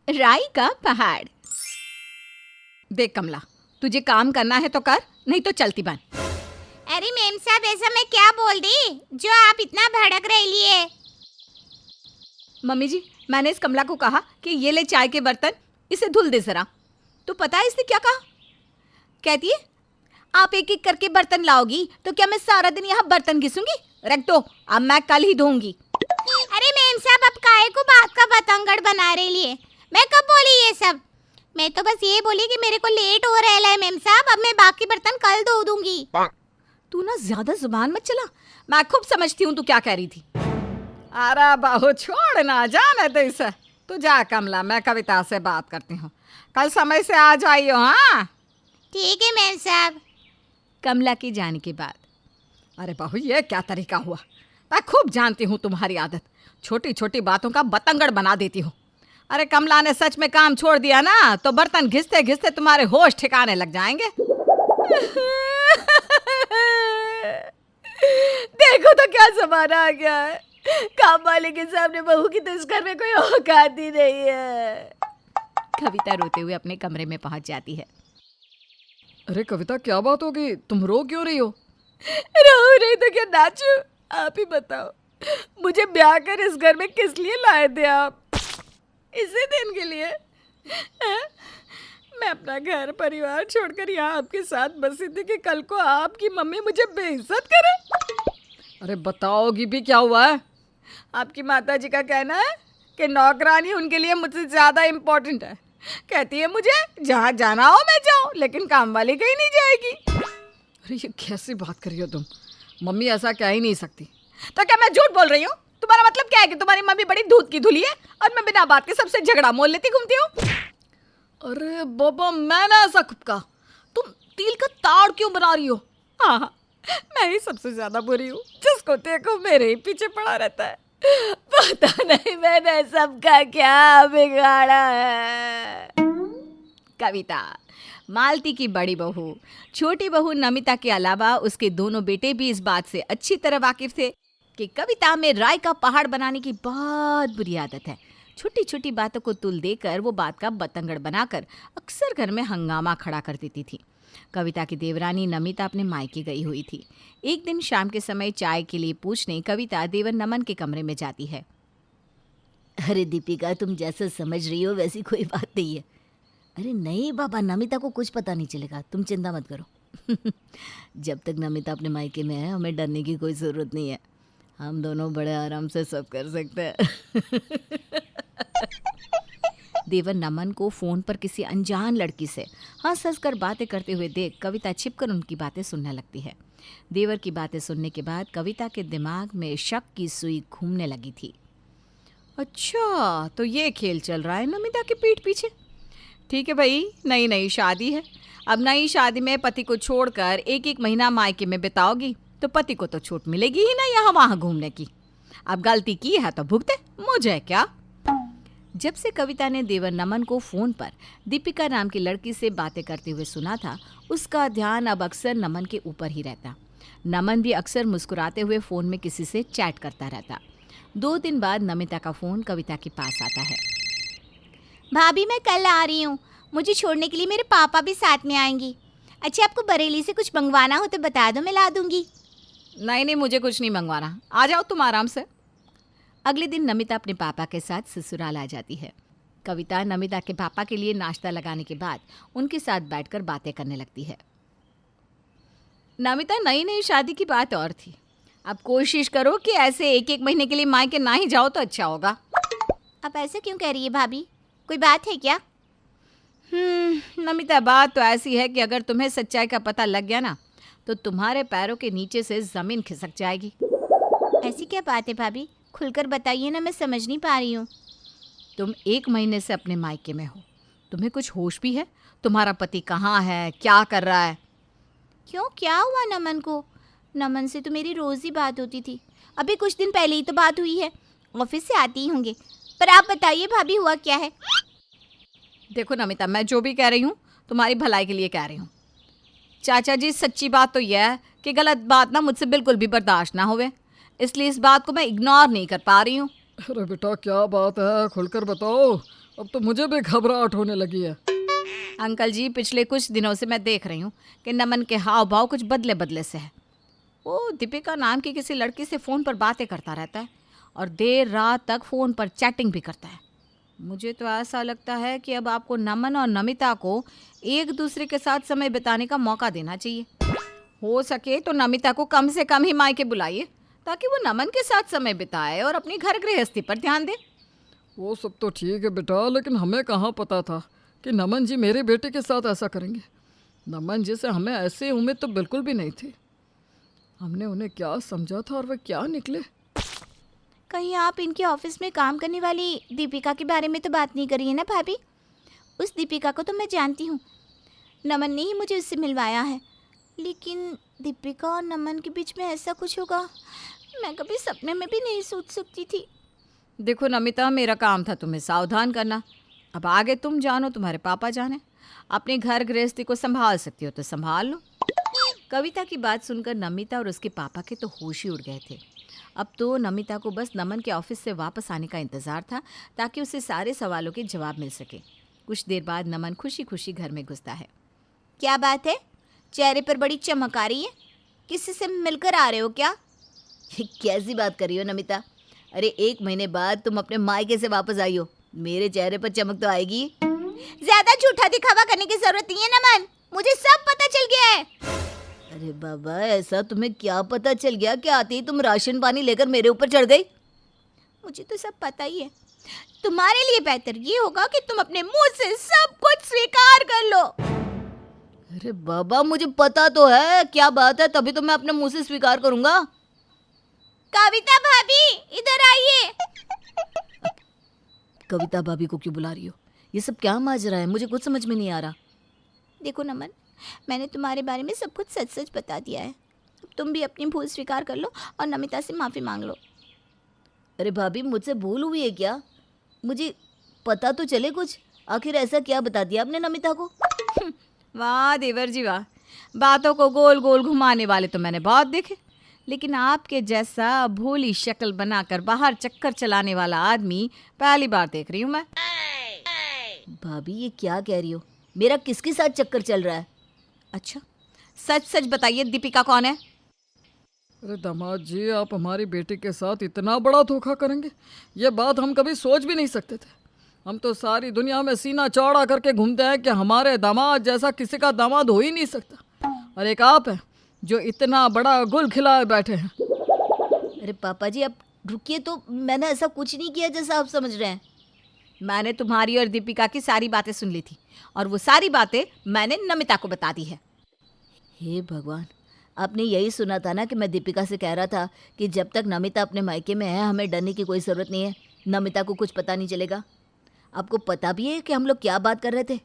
राई का पहाड़। देख कमला, तुझे काम करना है तो कर, नहीं तो चलती बन। अरे मेम साहब, ऐसा मैं क्या बोल दी जो आप इतना भड़क रही है? मम्मी जी, मैंने इस कमला को कहा कि ये ले चाय के बर्तन, इसे धुल दे जरा। तो पता है इसने क्या कहा? कहती है आप एक एक करके बर्तन लाओगी तो क्या मैं सारा दिन यहाँ बर्तन घिसूंगी? रख दो, अब मैं कल ही धोऊंगी। अरे मेम साहब, अब काहे को बात का बतंगड़ बना रही है? मैं कब बोली ये सब? मैं तो बस ये बोली कि मेरे को लेट हो रहा है मेम साहब, अब मैं बाकी बर्तन कल धो दूंगी। तू ना ज्यादा जुबान मत चला, मैं खूब समझती हूँ तू क्या कह रही थी। अरे बाहु छोड़ ना, जाने दे इसे। तू जा कमला, मैं कविता से बात करती हूँ, कल समय से आ जाइयो। हाँ ठीक है मेम साहब। कमला के जाने के बाद, अरे बहू ये क्या तरीका हुआ? मैं खूब जानती हूँ तुम्हारी आदत, छोटी छोटी बातों का बतंगड़ बना देती हो। अरे कमला ने सच में काम छोड़ दिया ना तो बर्तन घिसते घिसते तुम्हारे होश ठिकाने लग जाएंगे। देखो तो क्या जमाना आ गया है, काम वाले के सामने बहू की तो इस घर में कोई औकात ही नहीं है। कविता रोते हुए अपने कमरे में पहुंच जाती है। अरे कविता, क्या बात होगी? तुम रो क्यों रही हो? रो नहीं तो क्या नाचू? आप ही बताओ, मुझे ब्याह कर इस घर में किस लिए लाए थे आप? इसी दिन के लिए? मैं अपना घर परिवार छोड़कर यहाँ आपके साथ बसी थी कि कल को आपकी मम्मी मुझे बेइज्जत करे। अरे बताओगी भी, क्या हुआ है? आपकी माताजी का कहना है कि नौकरानी उनके लिए मुझसे ज़्यादा इम्पोर्टेंट है। कहती है मुझे जहाँ जाना हो मैं जाऊँ, लेकिन काम वाली कहीं नहीं जाएगी। अरे ये कैसी बात कर रही हो तुम? मम्मी ऐसा कह ही नहीं सकती। तो क्या मैं झूठ बोल रही हूँ? तुम्हारा मतलब क्या है कि तुम्हारी मम्मी बड़ी दूध की धुली है और मैं बिना बात के सबसे झगड़ा मोल लेती घूमती हूँ? अरे बाबा, मैंने ऐसा कब कहा? तुम तिल का ताड़ क्यों बना रही हो? हाँ, मैं ही सबसे ज्यादा बुरी हूँ, जिसको देखो मेरे ही पीछे पड़ा रहता है। पता नहीं मैंने सबका क्या बिगाड़ा है। कविता, मालती की बड़ी बहू, छोटी बहू नमिता के अलावा उसके दोनों बेटे भी इस बात से अच्छी तरह वाकिफ थे कि कविता में राय का पहाड़ बनाने की बहुत बुरी आदत है। छोटी छोटी बातों को तुल देकर वो बात का बतंगड़ बनाकर अक्सर घर में हंगामा खड़ा कर देती थी। कविता की देवरानी नमिता अपने मायके गई हुई थी। एक दिन शाम के समय चाय के लिए पूछने कविता देवर नमन के कमरे में जाती है। अरे दीपिका, तुम जैसा समझ रही हो वैसी कोई बात नहीं है। अरे नहीं बाबा, नमिता को कुछ पता नहीं चलेगा, तुम चिंता मत करो। जब तक नमिता अपने मायके में है हमें डरने की कोई ज़रूरत नहीं है, हम दोनों बड़े आराम से सब कर सकते हैं। देवर नमन को फोन पर किसी अनजान लड़की से हंस हंस कर बातें करते हुए देख कविता छिपकर उनकी बातें सुनने लगती है। देवर की बातें सुनने के बाद कविता के दिमाग में शक की सुई घूमने लगी थी। अच्छा, तो ये खेल चल रहा है नमिता के पीठ पीछे। ठीक है भाई, नई नई शादी है, अब नई शादी में पति को छोड़कर एक एक महीना मायके में बिताओगी तो पति को तो छूट मिलेगी ही ना यहाँ वहाँ घूमने की। अब गलती की है तो भुगते, मुझे क्या। जब से कविता ने देवर नमन को फोन पर दीपिका नाम की लड़की से बातें करते हुए सुना था, उसका ध्यान अब अक्सर नमन के ऊपर ही रहता। नमन भी अक्सर मुस्कुराते हुए फोन में किसी से चैट करता रहता। 2 दिन बाद नमिता का फोन कविता के पास आता है। भाभी, मैं कल आ रही हूँ, मुझे छोड़ने के लिए मेरे पापा भी साथ में आएंगी। अच्छा, आपको बरेली से कुछ मंगवाना हो तो बता दो, मैं ला दूंगी। नहीं, मुझे कुछ नहीं मंगवाना, आ जाओ तुम आराम से। अगले दिन नमिता अपने पापा के साथ ससुराल आ जाती है। कविता नमिता के पापा के लिए नाश्ता लगाने के बाद उनके साथ बैठकर बातें करने लगती है। नमिता, नई नई शादी की बात और थी, अब कोशिश करो कि ऐसे एक एक महीने के लिए मायके ना ही जाओ तो अच्छा होगा। आप ऐसे क्यों कह रही है भाभी, कोई बात है क्या? नमिता, बात तो ऐसी है कि अगर तुम्हें सच्चाई का पता लग गया ना तो तुम्हारे पैरों के नीचे से जमीन खिसक जाएगी। ऐसी क्या बात है भाभी, खुलकर बताइए ना, मैं समझ नहीं पा रही हूँ। तुम 1 महीने से अपने मायके में हो, तुम्हें कुछ होश भी है? तुम्हारा पति कहाँ है, क्या कर रहा है? क्यों, क्या हुआ नमन को? नमन से तो मेरी रोज़ ही बात होती थी, अभी कुछ दिन पहले ही तो बात हुई है, ऑफिस से आते ही होंगे। पर आप बताइए भाभी, हुआ क्या है? देखो नमिता, मैं जो भी कह रही हूँ तुम्हारी भलाई के लिए कह रही हूँ। चाचा जी, सच्ची बात तो यह है कि गलत बात ना मुझसे बिल्कुल भी बर्दाश्त ना होवे, इसलिए इस बात को मैं इग्नोर नहीं कर पा रही हूँ। अरे बेटा, क्या बात है? खुलकर बताओ, अब तो मुझे भी घबराहट होने लगी है। अंकल जी, पिछले कुछ दिनों से मैं देख रही हूँ कि नमन के हाव भाव कुछ बदले बदले से है। वो दीपिका नाम की किसी लड़की से फ़ोन पर बातें करता रहता है और देर रात तक फ़ोन पर चैटिंग भी करता है। मुझे तो ऐसा लगता है कि अब आपको नमन और नमिता को एक दूसरे के साथ समय बिताने का मौका देना चाहिए। हो सके तो नमिता को कम से कम ही मायके बुलाइए ताकि वो नमन के साथ समय बिताए और अपनी घर गृहस्थी पर ध्यान दे। वो सब तो ठीक है बेटा, लेकिन हमें कहाँ पता था कि नमन जी मेरे बेटे के साथ ऐसा करेंगे। नमन जी से हमें ऐसी उम्मीद तो बिल्कुल भी नहीं थी। हमने उन्हें क्या समझा था और वे क्या निकले। कहीं आप इनके ऑफिस में काम करने वाली दीपिका के बारे में तो बात नहीं करी है ना भाभी? उस दीपिका को तो मैं जानती हूँ, नमन ने ही मुझे उससे मिलवाया है। लेकिन दीपिका और नमन के बीच में ऐसा कुछ होगा, मैं कभी सपने में भी नहीं सोच सकती थी। देखो नमिता, मेरा काम था तुम्हें सावधान करना। अब आगे तुम जानो, तुम्हारे पापा जाने। अपने घर गृहस्थी को संभाल सकती हो तो संभाल लो। कविता की बात सुनकर नमिता और उसके पापा के तो होश ही उड़ गए थे। अब तो नमिता को बस नमन के ऑफिस से वापस आने का इंतज़ार था ताकि उसे सारे सवालों के जवाब मिल सके। कुछ देर बाद नमन खुशी खुशी घर में घुसता है। क्या बात है, चेहरे पर बड़ी चमक आ रही है? किसी से मिलकर आ रहे हो क्या? कैसी बात कर रही हो नमिता? अरे 1 महीने बाद तुम अपने मायके से वापस आई हो, मेरे चेहरे पर चमक तो आएगी। ज्यादा झूठा दिखावा करने की जरूरत नहीं है नमन, मुझे सब पता चल गया है। अरे बाबा, ऐसा तुम्हें क्या पता चल गया कि आते ही तुम राशन पानी लेकर मेरे ऊपर चढ़ गई? मुझे तो सब पता ही है। तुम्हारे लिए बेहतर ये होगा कि तुम अपने मुंह से सब कुछ स्वीकार कर लो। अरे बाबा, मुझे पता तो है क्या बात है, तभी तो मैं अपने मुंह से स्वीकार करूंगा। कविता भाभी, इधर आइए। कविता भाभी को क्यों बुला रही हो? ये सब क्या माजरा है, मुझे कुछ समझ में नहीं आ रहा। देखो नमन, मैंने तुम्हारे बारे में सब कुछ सच सच बता दिया है। अब तुम भी अपनी भूल स्वीकार कर लो और नमिता से माफ़ी मांग लो। अरे भाभी, मुझसे भूल हुई है क्या? मुझे पता तो चले कुछ। आखिर ऐसा क्या बता दिया आपने नमिता को? वाह देवर जी वाह, बातों को गोल गोल घुमाने वाले तो मैंने बहुत देखे, लेकिन आपके जैसा भोली शक्ल बनाकर बाहर चक्कर चलाने वाला आदमी पहली बार देख रही हूँ मैं। भाभी, ये क्या कह रही हो? मेरा किसके साथ चक्कर चल रहा है? अच्छा, सच सच बताइए, दीपिका कौन है? अरे दामाद जी, आप हमारी बेटी के साथ इतना बड़ा धोखा करेंगे, ये बात हम कभी सोच भी नहीं सकते थे। हम तो सारी दुनिया में सीना चौड़ा करके घूमते हैं कि हमारे दामाद जैसा किसी का दामाद हो ही नहीं सकता, और एक आप हैं जो इतना बड़ा गुल खिलाए बैठे हैं। अरे पापा जी, आप रुकिए तो, मैंने ऐसा कुछ नहीं किया जैसा आप समझ रहे हैं। मैंने तुम्हारी और दीपिका की सारी बातें सुन ली थी और वो सारी बातें मैंने नमिता को बता दी है। हे भगवान, आपने यही सुना था ना कि मैं दीपिका से कह रहा था कि जब तक नमिता अपने मायके में है हमें डरने की कोई ज़रूरत नहीं है, नमिता को कुछ पता नहीं चलेगा। आपको पता भी है कि हम लोग क्या बात कर रहे थे?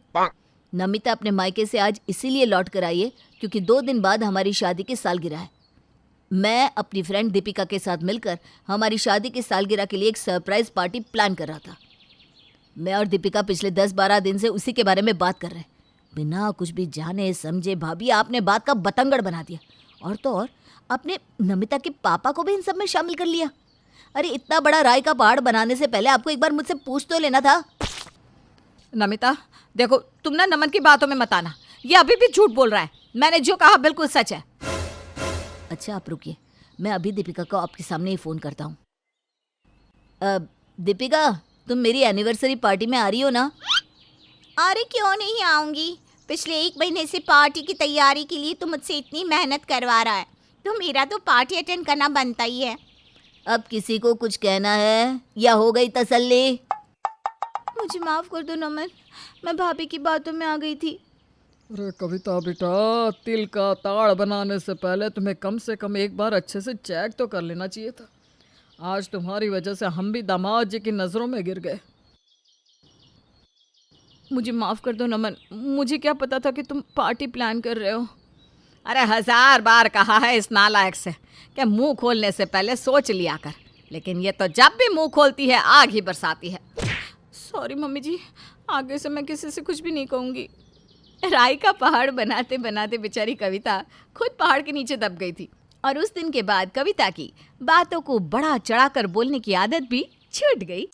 नमिता अपने मायके से आज इसीलिए लौट कर आई है क्योंकि 2 दिन बाद हमारी शादी की सालगिरह है। मैं अपनी फ्रेंड दीपिका के साथ मिलकर हमारी शादी की सालगिरह के लिए एक सरप्राइज पार्टी प्लान कर रहा था। मैं और दीपिका पिछले 10-12 दिन से उसी के बारे में बात कर रहे हैं, बिना कुछ भी जाने समझे। भाभी, आपने बात का बतंगड़ बना दिया, और तो और आपने नमिता के पापा को भी इन सब में शामिल कर लिया। अरे इतना बड़ा राय का पहाड़ बनाने से पहले आपको एक बार मुझसे पूछ तो लेना था। नमिता देखो, तुम ना नमन की बातों में मत आना, ये अभी भी झूठ बोल रहा है। मैंने जो कहा बिल्कुल सच है। अच्छा आप रुकिए, मैं अभी दीपिका को आपके सामने ही फ़ोन करता हूँ। दीपिका, तुम मेरी एनिवर्सरी पार्टी में आ रही हो ना? अरे क्यों नहीं आऊंगी, पिछले 1 महीने से पार्टी की तैयारी के लिए तुम मुझसे इतनी मेहनत करवा रहा है, तो मेरा तो पार्टी अटेंड करना बनता ही है। अब किसी को कुछ कहना है या हो गई तसल्ली? मुझे माफ़ कर दो नमन, मैं भाभी की बातों में आ गई थी। अरे कविता बेटा, तिल का ताड़ बनाने से पहले तुम्हें कम से कम एक बार अच्छे से चेक तो कर लेना चाहिए था। आज तुम्हारी वजह से हम भी दामाद जी की नज़रों में गिर गए। मुझे माफ़ कर दो नमन, मुझे क्या पता था कि तुम पार्टी प्लान कर रहे हो। अरे 1000 बार कहा है इस नालायक से कि मुंह खोलने से पहले सोच लिया कर, लेकिन ये तो जब भी मुंह खोलती है आग ही बरसाती है। सॉरी मम्मी जी, आगे से मैं किसी से कुछ भी नहीं कहूँगी। राई का पहाड़ बनाते बनाते बेचारी कविता खुद पहाड़ के नीचे दब गई थी, और उस दिन के बाद कविता की बातों को बढ़ा चढ़ाकर बोलने की आदत भी छूट गई।